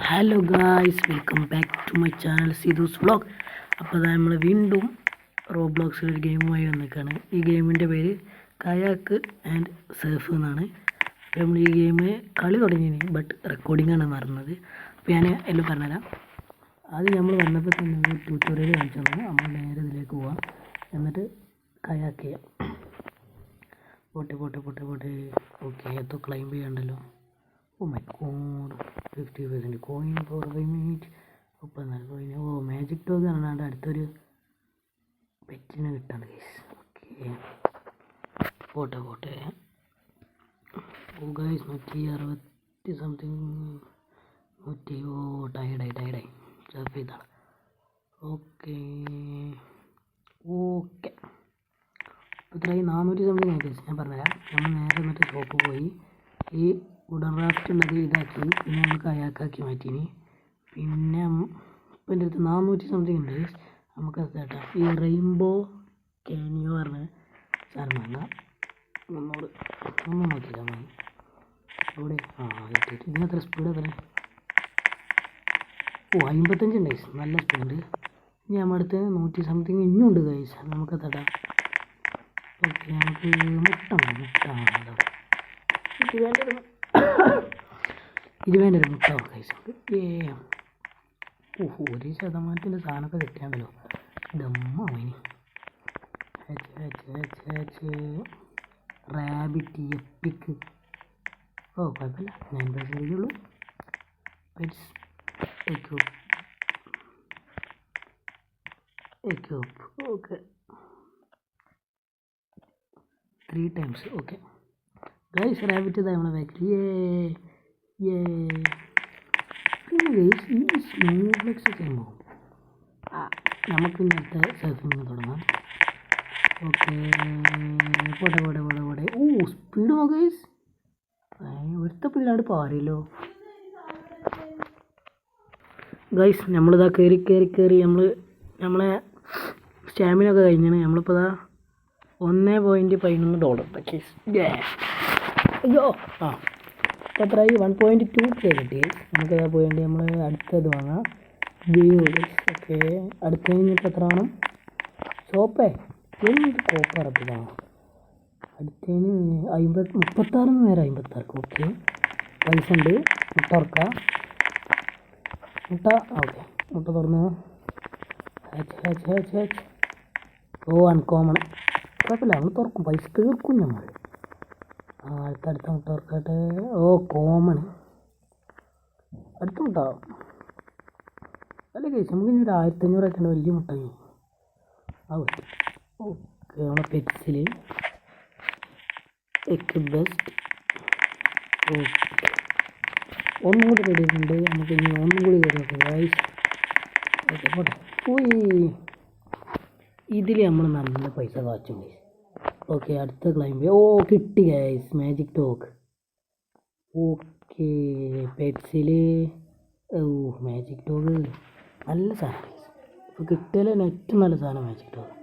Hello guys, welcome back to my channel Sidhu's vlog. അപ്പോൾ അതാ നമ്മൾ വീണ്ടും റോബ്ലോക്സിൽ ഒരു ഗെയിമുമായി വന്നിരിക്കുകയാണ്. ഈ ഗെയിമിൻ്റെ പേര് കയാക്ക് ആൻഡ് സർഫ് എന്നാണ്. അപ്പോൾ നമ്മൾ ഈ ഗെയിം കളി തുടങ്ങിയിനി, ബട്ട് റെക്കോർഡിംഗ് ആണ് മറന്നത്. അപ്പോൾ ഞാൻ എല്ലാം പറഞ്ഞുതരാം. ആദ്യം നമ്മൾ വന്നപ്പോൾ തന്നെ ഒരു ട്യൂട്ടോറിയൽ കാണിച്ചു തന്നു. നമ്മൾ നേരെ ഇതിലേക്ക് പോവാം, എന്നിട്ട് കയാക്ക് ചെയ്യാം. പോട്ടെ ഓക്കെ, എത്തോ ക്ലൈംബ് ചെയ്യണ്ടല്ലോ. Oh my god, 50% coin for 5 minute. ഒപ്പം നല്ല കോയിൻ. ഓ മാജിക് ഡോഗ് പറഞ്ഞാണ്ട് അടുത്തൊരു പെറ്റിനെ കിട്ടാണ് ഗൈസ്. ഓക്കെ, പോട്ടെ. ഓ ഗൈസ് 160 സംതിങ്. ഓ ടയർഡായി സർഫ് ചെയ്താണ്. ഓക്കെ ഇത്രയായി 400 സംതിങ് ആയി ഗൈസ്. ഞാൻ പറഞ്ഞുതരാം. നമ്മൾ നേരെ എന്നിട്ട് ഷോപ്പ് പോയി ഈ വുഡൻ റാഫ്റ്റ് ഉള്ളത് ഇതാക്കി, പിന്നെ നമ്മൾ കയാക്കാക്കി മാറ്റിനി. പിന്നെ ഇപ്പം എൻ്റെ അടുത്ത് 400 സംതിങ് ഉണ്ട്. നമുക്ക് കേട്ടോ ഈ റെയിൻബോ കാനിയോ പറഞ്ഞ സാധനം വാങ്ങാം. 300 ഒന്നും നോക്കിയില്ല വാങ്ങി ഇവിടെ. ഇതിനെത്ര സ്പീഡ് എത്ര? ഓ 55 ഉണ്ട് ഗൈസ്, നല്ല സ്പീഡ്. ഇനി നമ്മുടെ അടുത്ത് 100 സംതിങ് ഇനിയും ഉണ്ട് ഗൈസ്. നമുക്ക് തടാം. ഓക്കെ, നമുക്ക് ഇത് വേണ്ട ഒരു മുട്ട ഗൈസ്. ഓഹോ, 1% സാധനമൊക്കെ കിട്ടിയാണല്ലോ. ദമ്മിനി റാബിറ്റ് എപ്പിക്ക്. ഓ കുഴപ്പമില്ല, 9% ഉള്ളൂ. Pets okay 3 times. Okay guys, rabbit ഇതാ നമ്മളെ ബാക്കിൽ. പിന്നെ ഗൈസ് ഈ സ്നോഫ്ലെക്സ് ചെയ്യുമ്പോൾ നമുക്ക് ഇന്നത്തെ സർഫിങ് തുടങ്ങാം. ഓക്കെ, പോട്ടെ. ഓ സ്പീഡ് നോ ഗൈസ്, ഒരുത്ത പിള്ളേട് പാറിയല്ലോ ഗൈസ്. നമ്മളിതാ കയറി നമ്മളെ സ്റ്റാമിന ഒക്കെ കഴിഞ്ഞാണ്. നമ്മളിപ്പോൾ ഇതാ $1.11. അയ്യോ എത്രയായി? 1.2K കിട്ടി. നമുക്കതാ പോയിട്ട് നമ്മൾ അടുത്തത് വാങ്ങാം. വ്യൂ. ഓക്കെ, അടുത്ത കഴിഞ്ഞിപ്പോൾ എത്ര വേണം? ഷോപ്പേ എന്ത് കോപ്പറപ്പിതാണ്. അടുത്തതിന് 36 നേരം 56. ഓക്കെ, പൈസ ഉണ്ട്. മുട്ട തുറക്കാം. ഓക്കെ, മുട്ട തുറന്നു. ഓ അൺകോമൺ. കുഴപ്പമില്ല, നമ്മൾ തുറക്കും, പൈസ തീർക്കും നമ്മൾ. അടുത്ത മുട്ട തുറക്കട്ടെ. ഓ കോമൺ. അടുത്ത മുട്ട അല്ല കേസ്, നമുക്ക് ഇനി ഒരു 1500 ഒക്കെ വലിയ മുട്ട ആ പറ്റും. ഓക്കെ, നമ്മളെ പെറ്റ്സിൽ ബെസ്റ്റ്. ഓക്കെ, ഒന്നും കൂടി കയറിയിട്ടുണ്ട്. നമുക്ക് ഇനി ഒന്നും കൂടി കയറി നോക്കാം ഗൈസ്. ഓക്കെ പോട്ടെ. ഇതിൽ നമ്മൾ നല്ല പൈസ കാച്ചും ഗൈസ്. ഓക്കെ, അടുത്ത ക്ലൈംബ്. ഓ കിട്ടി ഗൈസ്, മാജിക് ഡോഗ്. ഓക്കെ, പെറ്റ്സിൽ മാജിക് ഡോഗ് നല്ല സാധനം ഗൈസ്. ഇപ്പോൾ കിട്ടിയാൽ ഏറ്റവും നല്ല സാധനം മാജിക് ഡോഗ്.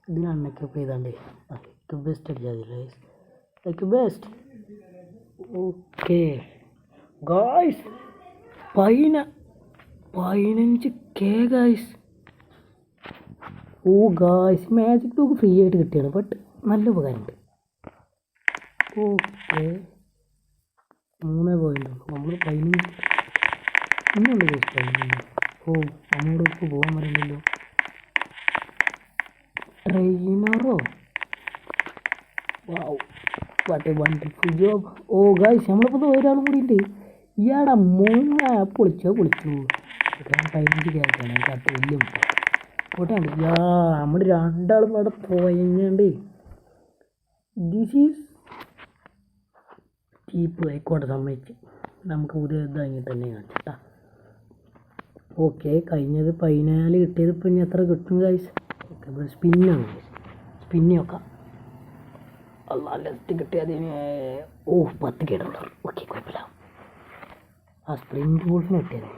ഇതിനാണ് നെക്കപ്പ് ചെയ്താണ്ട് ബെസ്റ്റ് അടിച്ചാൽ മതി guys. Best. Okay guys, 15K guys. ഓ ഗായ്സ്, മാജിക് ഡോഗ് ഫ്രീ ആയിട്ട് കിട്ടിയാണ്, ബട്ട് നല്ല ഉപകാരമുണ്ട്. ഓക്കെ 3 പോയിന്റ് നമ്മൾ 15 ഇന്നുണ്ട് ഗൈസ്. 15. ഓ നമ്മോട് ഇപ്പോൾ പോകാൻ പറയുന്നല്ലോ. ട്രെയിനറോ? Wow, what a wonderful job. ഓ ഗൈസ്, നമ്മളിപ്പോൾ ഒരാളും കൂടി ഉണ്ട്. ഇയാടെ പൊളിച്ചു 15 കേൾക്കാണ്. കട്ട് വലിയ പോട്ടെ. നമ്മൾ രണ്ടാളും അവിടെ പോയങ്ങാണ്ട് ദിസ് ഈസ് ചീപ്പ്. ആയിക്കോട്ടെ, സമ്മതിച്ച്. നമുക്ക് പുതിയ ഇതാങ്ങി തന്നെ കാണിച്ചിട്ടാ. ഓക്കെ, കഴിഞ്ഞത് 14 കിട്ടിയത്. ഇപ്പം ഇനി എത്ര കിട്ടും ഗൈസ്? ഓക്കെ, ഇവിടെ സ്പിന്നാണ് ഗൈസ്. സ്പിന്നി നോക്കാം. ലെഫ്റ്റ് കിട്ടിയതിന് $10. ഓക്കെ കുഴപ്പമില്ല. ആ സ്പ്രിൻറ്റ് വോൾഫിന് കിട്ടിയത്.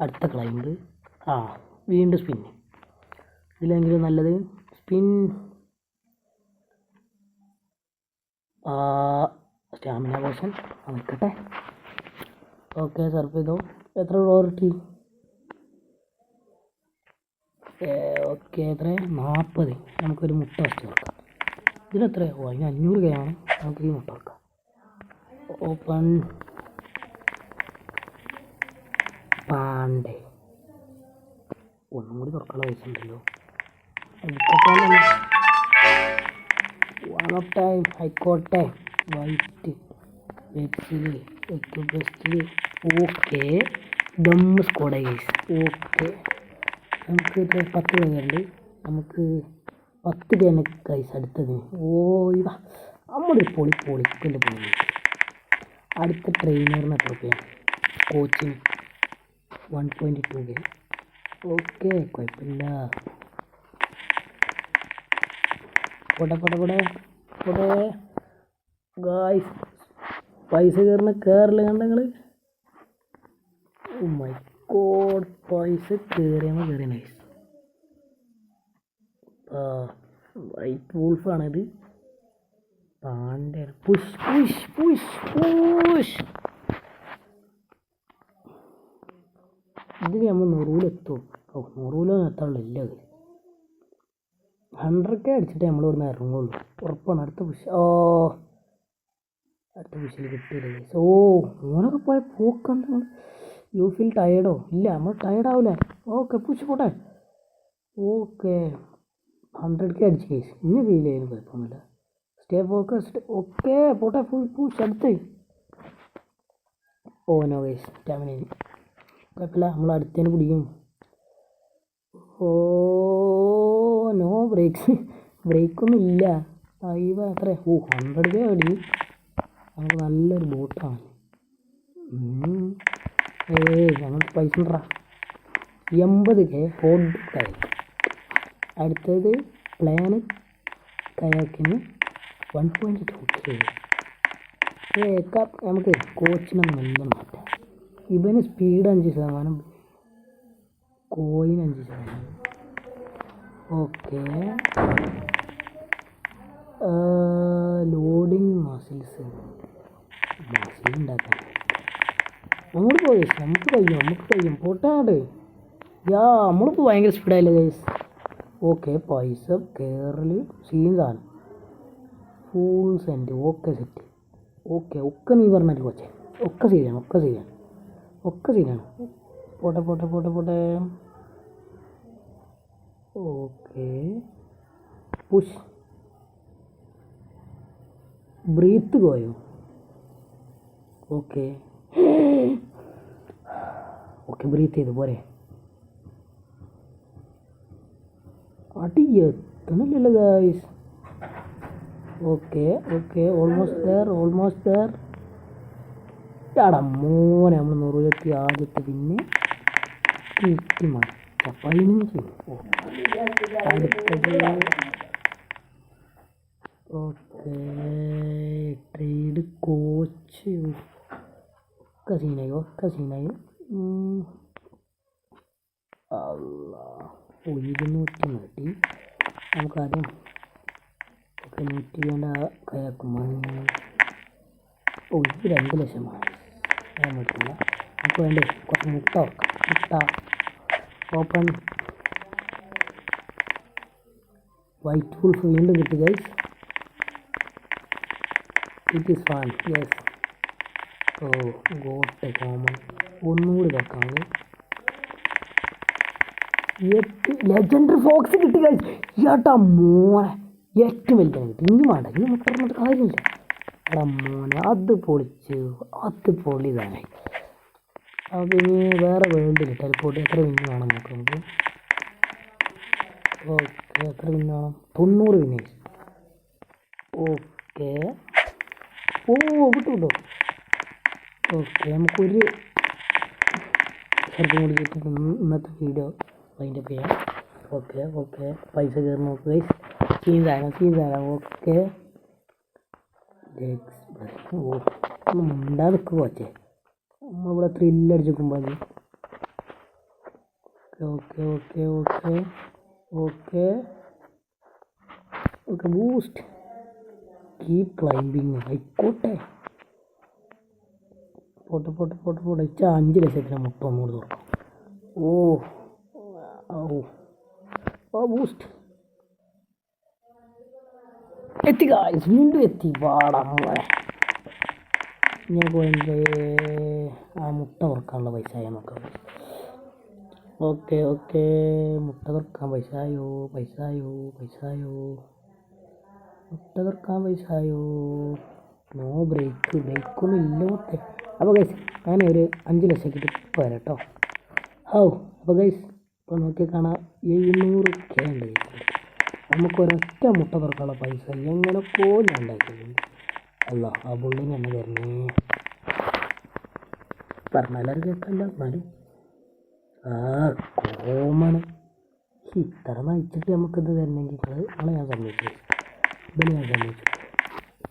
അടുത്ത ക്ലൈംബ്. വീണ്ടും സ്പിന്ന്. ഇതിലെങ്കിലും നല്ലത് സ്പിൻ. സ്റ്റാമിന പോഷൻ നിൽക്കട്ടെ. ഓക്കെ സർഫ് ചെയ്തോ. എത്ര ഡോർ കിട്ടി? ഓക്കെ എത്ര? 40. നമുക്കൊരു മുട്ട വച്ച് വെക്കാം. ഇതിനെത്രയാണ്? അതിന് 500 രൂപയാണ്. നമുക്ക് ഈ മുട്ട വെക്കാം. ഓപ്പൺ പാണ്ടേ. ഒന്നും കൂടി തുറക്കാനുള്ള പൈസ ഉണ്ടല്ലോ. വൺ ഓഫ് ടൈം ആയിക്കോട്ടെ. White pencil best. Okay dum squad guys. Okay നമുക്ക് 10 രൂപയുണ്ട്. നമുക്ക് 10 രൂപയാണ് ഗൈസ് അടുത്തതിന്. ഓ ഇവ നമ്മുടെ പൊളിക്കല് പോയി. അടുത്ത ട്രെയിനറിന് എത്ര രൂപയാണ്? കോച്ചിന് 1.2K. ഓക്കെ കുഴപ്പമില്ല. പോട്ടെ ഗായ്സ്. പൈസ കയറില്ല കണ്ട നിങ്ങൾ? ഓ മൈ ഗോഡ്, പൈസ കയറി നൈസ്. വൈറ്റ് വൂൾഫാണിത്. പാണ്ടാണ്. Push push push push. ഇതിന് നമ്മൾ 100 എത്തും. 100 എത്താനുള്ള ഇല്ല. അത് 100K അടിച്ചിട്ട് നമ്മൾ ഇവിടുന്ന് ഇറങ്ങുള്ളൂ. ഉറപ്പാണ്. അടുത്ത പുഷിൽ കിട്ടിയില്ല. ഓ ഓനൊക്കെ പോയ പോക്കണ്ട. യു ഫീൽ ടയേർഡോ? ഇല്ല, നമ്മൾ ടയേർഡാവില്ല. ഓക്കെ പുഷ് പോട്ടെ. ഓക്കെ 100K അടിച്ച് കേസ്. ഇനി ഫീൽ ചെയ്യുന്നു. കുഴപ്പമൊന്നുമില്ല. Stay focused. ഓക്കെ പോട്ടെ. ഫുൾ പുഷ് അടുത്ത്. Oh no case. സ്റ്റാമിന കുഴപ്പമില്ല. നമ്മൾ അടുത്തതിന് പിടിക്കും. ഓ നോ ബ്രേക്കൊന്നും ഇല്ല. എത്ര? 100K അടി. നമുക്ക് നല്ലൊരു ബോട്ടാണ്. ഞങ്ങൾക്ക് പൈസ ഉണ്ടാ. 80K hot kayak. അടുത്തത് പ്ലാനറ്റ് കയാക്കിന് 1.2K. നമുക്ക് കോച്ചിനൊന്നും എല്ലാം മാറ്റാം. ഇവന് speed 5%, coin 5%. Okay loading muscles ഉണ്ടാക്കാം. അങ്ങോട്ട് പോയി. നമുക്ക് കഴിയും. പോട്ടാട്. നമ്മളിപ്പോൾ ഭയങ്കര സ്പീഡായില്ലേ ഗൈസ്. ഓക്കെ പൈസ കയറൽ സീൻസാണ്. Full cent. Okay set. Okay ഒക്കെ നീ പറഞ്ഞാൽ കോച്ചേ. ഒക്കെ ശരിയാണ്. പോട്ടെ. Okay push. ബ്രീത്ത് പോയോ? ഓക്കെ ബ്രീത്ത് ചെയ്ത് പോരെ. അടി എത്തണില്ലല്ലോ ഗായ്സ്. Okay almost there. എടാ മോനെ, നമ്മൾ 100 ആദ്യത്തെ പിന്നെ കിട്ടി മാറ്റ 15. അടുത്തത് ഓക്കെ ട്രേഡ് കോച്ച്. ഒക്കെ സീനായി. 200 കിട്ടി. നമുക്കാദ്യം ഓക്കെ 100 വേണ്ട കയാക്കും. ഇത് 2 ലക്ഷമാണ്. ഞാൻ പറ്റില്ല. നമുക്ക് വേണ്ടേ കുറച്ച് മുട്ട ഓപ്പൺ. വൈറ്റ് വൂൾഫ് വീണ്ടും കിട്ടി guys. It is fun. Yes. Got common. ഒന്നുകൂടി വെക്കാം. 8 ലെജൻഡറി ഫോക്സ് കിട്ടി ഗൈസ്. മോനെ ഏറ്റവും വലുതാണ് കിട്ടി. ഇനി വേണ്ട. ഇനി മുട്ട പറഞ്ഞിട്ട് കാര്യമില്ല. മോനെ അത് പൊളിതാണ്. അപ്പോൾ ഇനി വേറെ വേൾഡിൽ ടെലിപ്പോർട്ട് എത്ര വിന്ന് വേണം നമുക്ക്? ഓക്കെ എത്ര വിന്ന് വേണം? 90 വിന്നേഴ്സ്. ഓക്കെ വിട്ടോ. ഓക്കെ നമുക്കൊരു ചെറുപ്പം കൂടി കിട്ടി. ഇന്നത്തെ വീഡിയോ അതിൻ്റെ ചെയ്യാം. ഓക്കെ പൈസ കയറി നോക്കുക ഗൈസ്. സീൻസാണ്. ഓക്കെ ഉണ്ടാ നിൽക്കുക കോച്ചേ. നമ്മളിവിടെ ത്രില്ലടിച്ച് നിൽക്കുമ്പോൾ ഓക്കെ ബൂസ്റ്റ്. കീപ് ക്ലൈമ്പിങ് ആയിക്കോട്ടെ. പോട്ടെ പോട്ടെ പോട്ടെ പോട്ടെ. 5 ലക്ഷത്തിന് മുട്ട ഒന്നുകൂടി തുറക്കാം. ഓ ഓ ഓ ബൂസ്റ്റ് എത്തി ഗായ്സ്, വീണ്ടും എത്തി. വാടാ മോനെ, ഞാൻ പോയിൻ്റെ ആ മുട്ട തുറക്കാനുള്ള പൈസ ആയി നോക്കാം. ഓക്കെ ഓക്കെ, മുട്ട തുറക്കാൻ പൈസ ആയോ, പൈസ ആയോ, പൈസ ആയോ, മുട്ട തുറക്കാൻ പൈസ ആയോ. നോ ബ്രേക്കൊന്നും ഇല്ല മൊത്തം. അപ്പോൾ ഗൈസ് അങ്ങനെ ഒരു 5 ലക്ഷം കിട്ടി വരാം കേട്ടോ. അപ്പോൾ ഗൈസ് ഇപ്പോൾ നോക്കി കാണാം 700K ഉണ്ട് ഗൈസ്. നമുക്കൊരൊറ്റ മുട്ട തുറക്കാനുള്ള പൈസ എങ്ങനെയൊക്കെ ഞാൻ ഉണ്ടാക്കിയിട്ടുണ്ട്. അല്ല ആ പുള്ളിന് തന്നെ തരണേ പറഞ്ഞാലും കേൾക്കല്ല. എന്നാലും കോമണ് ഇത്ര നയിച്ചിട്ട് നമുക്കിത് തരണമെങ്കിൽ ആളെ ഞാൻ സമ്മതിച്ചു, ഇതിൽ ഞാൻ സമ്മതിച്ചു.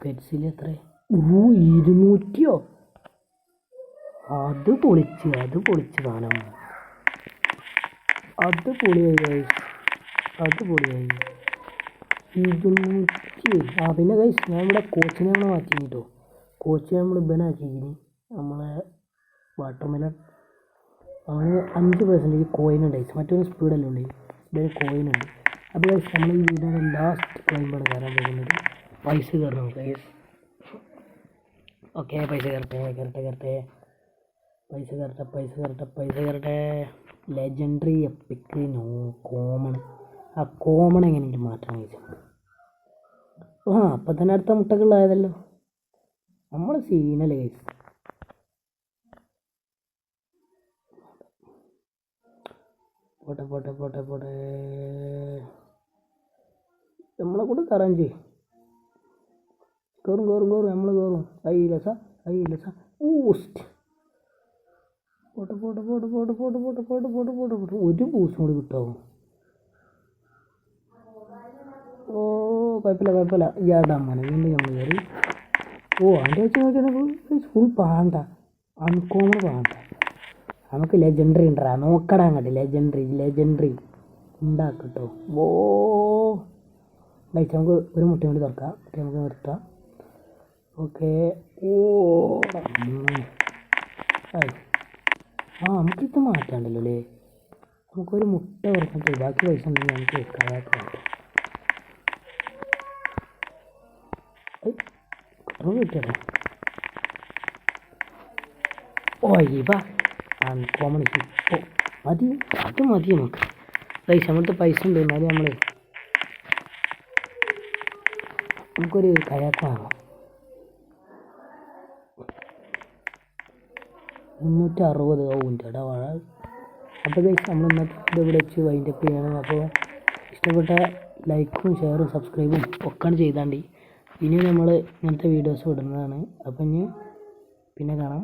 പെറ്റ്സിൽ എത്ര 200 അത് പൊളിച്ച് സാധനം, അത് പൊളിയായി, അത് പൊളിയായി 200. പിന്നെ ഗൈസ് ഞാൻ ഇവിടെ കോച്ചിനെ നമ്മൾ മാറ്റി കേട്ടോ. കോച്ചിനെ നമ്മൾ ഇബനാക്കിക്കിന് നമ്മളെ വാട്ടർമെലൺ. അവന് 5% കോയിനുണ്ട് ഗൈസ്. മറ്റൊരു സ്പീഡല്ലേ ഉള്ളൂ, ഇതൊരു കോയിനുണ്ട്. അപ്പോൾ ഗൈസ് നമ്മൾ ഈ വീഡിയോയുടെ ലാസ്റ്റ് കോയിനാണ് കയറാൻ പോകുന്നത്. പൈസ കയറണം ഗൈസ്. ഓക്കെ പൈസ കയറട്ടെ. പൈസ കയറട്ടെ. Legendary epic no common. ആ കോമൺ എങ്ങനെയെങ്കിലും മാറ്റാൻ കഴിച്ചു. അപ്പം തന്നെ അടുത്ത മുട്ടകളുള്ളായതല്ലോ. നമ്മൾ സീനല്ലേ ഗൈസ്. പോട്ടെ നമ്മളെ കൂടെ കയറാൻ ചെയ്യും. കയറും നമ്മൾ കയറും. ഐലസ ഊസ്റ്റ്. പോട്ടെ ഒരു ബൂസ്റ്റ് കൂടി കിട്ടാവും. ഓ കുഴപ്പമില്ല. യാടാമ്മനെ വീണ്ടും നമ്മൾ കയറി. അതിൻ്റെ വെച്ച് നോക്കിയാൽ ഫുൾ പാണ്ട, അൺകോമൺ പാണ്ട. നമുക്ക് ലെജൻഡറി ഉണ്ടാ നോക്കടാ അങ്ങോട്ട്. ലെജൻഡറി ഉണ്ടാക്കട്ടോ. ഗൈസ് നമുക്ക് ഒരു മുട്ട കൂടി തുറക്കാം, നമുക്ക് നിർത്താം. ഓക്കെ നമുക്കിത് മാറ്റാണ്ടല്ലോ അല്ലേ. നമുക്കൊരു മുട്ട തുറന്നിട്ട് ബാക്കി പൈസ ഉണ്ടെങ്കിൽ നമുക്ക് കിട്ടാം. കിട്ടണം. അൺകോമൺ ഇപ്പോൾ മതി, അത് മതി നമുക്ക്. പൈസ നമ്മളത്തെ പൈസ ഉണ്ട്. എന്നാലും നമുക്കൊരു കയാക്ക് വാങ്ങാം. 360 ഇടാ വാഴ. അപ്പോൾ ഗൈസ് നമ്മൾ ഇന്നത്തെ ഇത് ഇവിടെ വെച്ച് വൈൻഡപ്പ് ചെയ്യണം. അപ്പോൾ ഇഷ്ടപ്പെട്ട ലൈക്കും ഷെയറും സബ്സ്ക്രൈബും ഒക്കെ ചെയ്താണ്ടി. ഇനിയും നമ്മൾ ഇങ്ങനത്തെ വീഡിയോസ് ഇടുന്നതാണ്. അപ്പം ഇനി പിന്നെ കാണാം.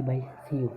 Bye see U.